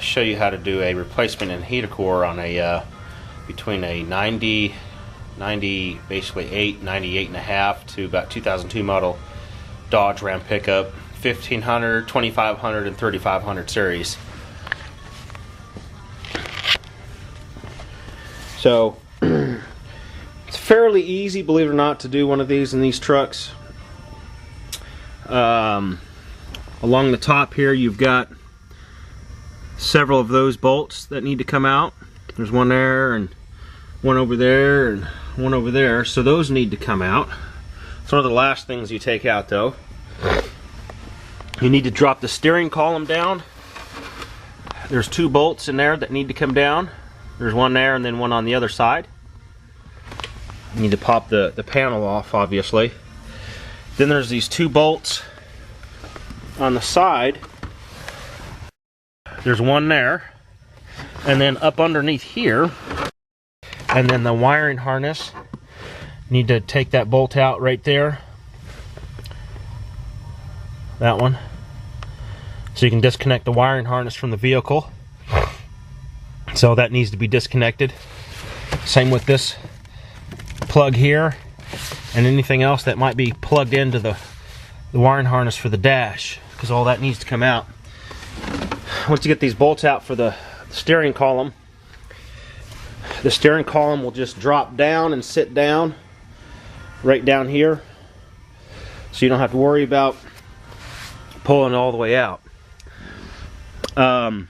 show you how to do a replacement in heater core on a between a 90 basically 98 and a half to about 2002 model Dodge Ram pickup, 1500, 2500, and 3500 series. So it's fairly easy, believe it or not, to do one of these in these trucks. Along the top here you've got several of those bolts that need to come out. There's one there and one over there and one over there, so those need to come out. It's one of the last things you take out though. You need to drop the steering column down. There's two bolts in there that need to come down. There's one there and then one on the other side. You need to pop the panel off, obviously. Then there's these two bolts on the side. There's one there, and then up underneath here, and then the wiring harness. You need to take that bolt out right there. That one. So you can disconnect the wiring harness from the vehicle. So that needs to be disconnected. Same with this plug here and anything else that might be plugged into the wiring harness for the dash, because all that needs to come out. Once you get these bolts out for the steering column, the steering column will just drop down and sit down right down here, so you don't have to worry about pulling it all the way out. Down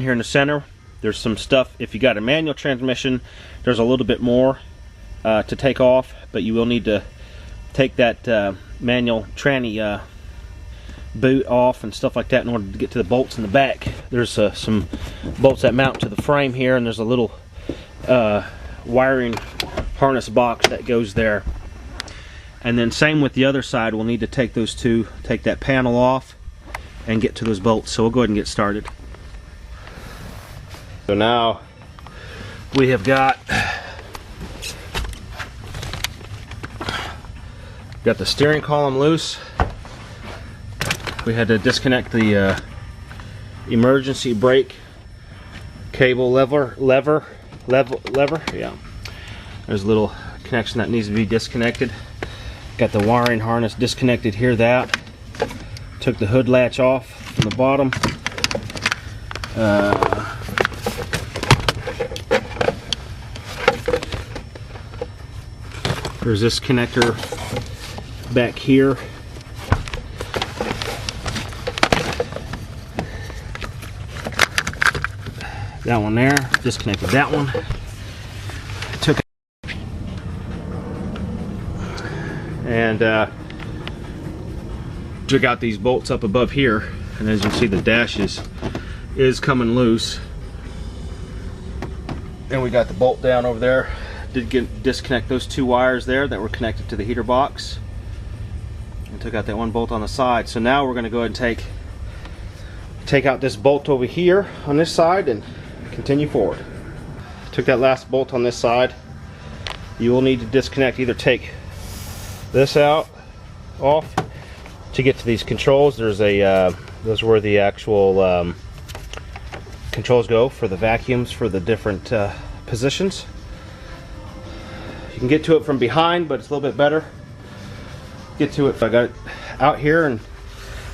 here in the center, there's some stuff. If you got a manual transmission, there's a little bit more to take off, but you will need to take that manual tranny boot off and stuff like that in order to get to the bolts in the back. There's some bolts that mount to the frame here, and there's a little wiring harness box that goes there. And then same with the other side, we'll need to take those two, take that panel off and get to those bolts. So we'll go ahead and get started. So now we have got the steering column loose. We had to disconnect the emergency brake cable lever. Yeah, there's a little connection that needs to be disconnected. Got the wiring harness disconnected here. That took the hood latch off from the bottom. There's this connector back here. That one there, disconnected that one. Took it and took out these bolts up above here, and as you can see, the dash is coming loose. And we got the bolt down over there. Did disconnect those two wires there that were connected to the heater box, and took out that one bolt on the side. So now we're going to go ahead and take out this bolt over here on this side and continue forward. Took that last bolt on this side. You will need to disconnect, either take this out off to get to these controls. There's a those are where the actual controls go for the vacuums for the different positions. You can get to it from behind, but it's a little bit better. Get to it. I got it out here, and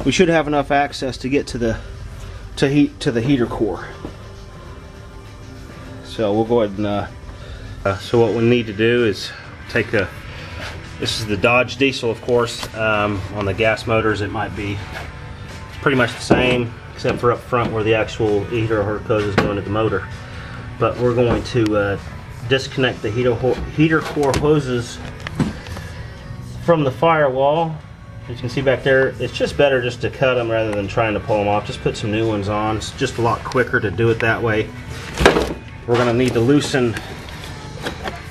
we should have enough access to get to the heater core. So we'll go ahead and so what we need to do is take this is the Dodge diesel, of course. On the gas motors it might be pretty much the same, except for up front where the actual heater hose is going to the motor. But we're going to disconnect the heater core hoses from the firewall. As you can see back there, it's just better just to cut them rather than trying to pull them off. Just put some new ones on. It's just a lot quicker to do it that way. We're going to need to loosen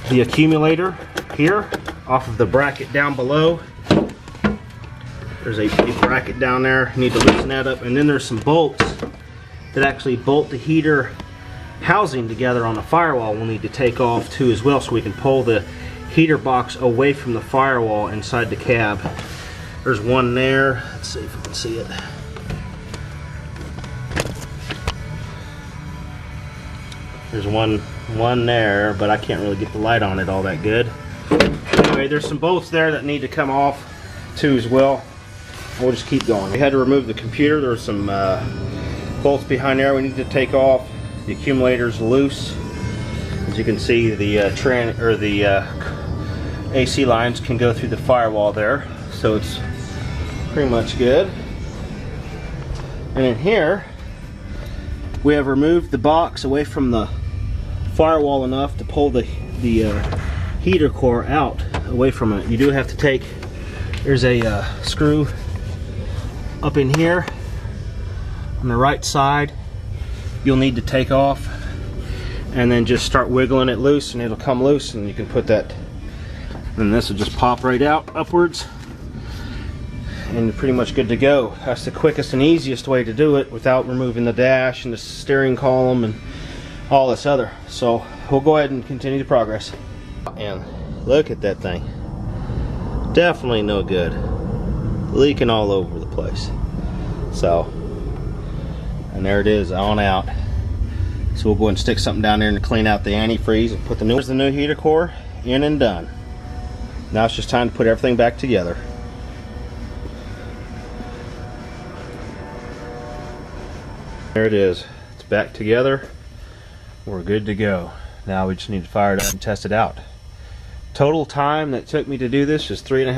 the accumulator here off of the bracket down below. There's a bracket down there. You need to loosen that up. And then there's some bolts that actually bolt the heater housing together on the firewall we'll need to take off too as well, so we can pull the heater box away from the firewall inside the cab. There's one there. Let's see if we can see it. There's one there, but I can't really get the light on it all that good. Anyway, there's some bolts there that need to come off too as well. We'll just keep going. We had to remove the computer. There were some bolts behind there we need to take off. The accumulator's loose. As you can see, the AC lines can go through the firewall there, so it's pretty much good. And in here, we have removed the box away from the firewall enough to pull the heater core out away from it. You do have to take, there's a screw up in here on the right side. You'll need to take off and then just start wiggling it loose, and it'll come loose, and you can put that, and this will just pop right out upwards, and you're pretty much good to go. That's the quickest and easiest way to do it without removing the dash and the steering column and all this other. So we'll go ahead and continue the progress. And look at that thing. Definitely no good. Leaking all over the place. So, and there it is on out. So we'll go ahead and stick something down there and clean out the antifreeze and put there's the new heater core in and done. Now it's just time to put everything back together. There it is. It's back together. We're good to go. Now we just need to fire it up and test it out. Total time that took me to do this is 3.5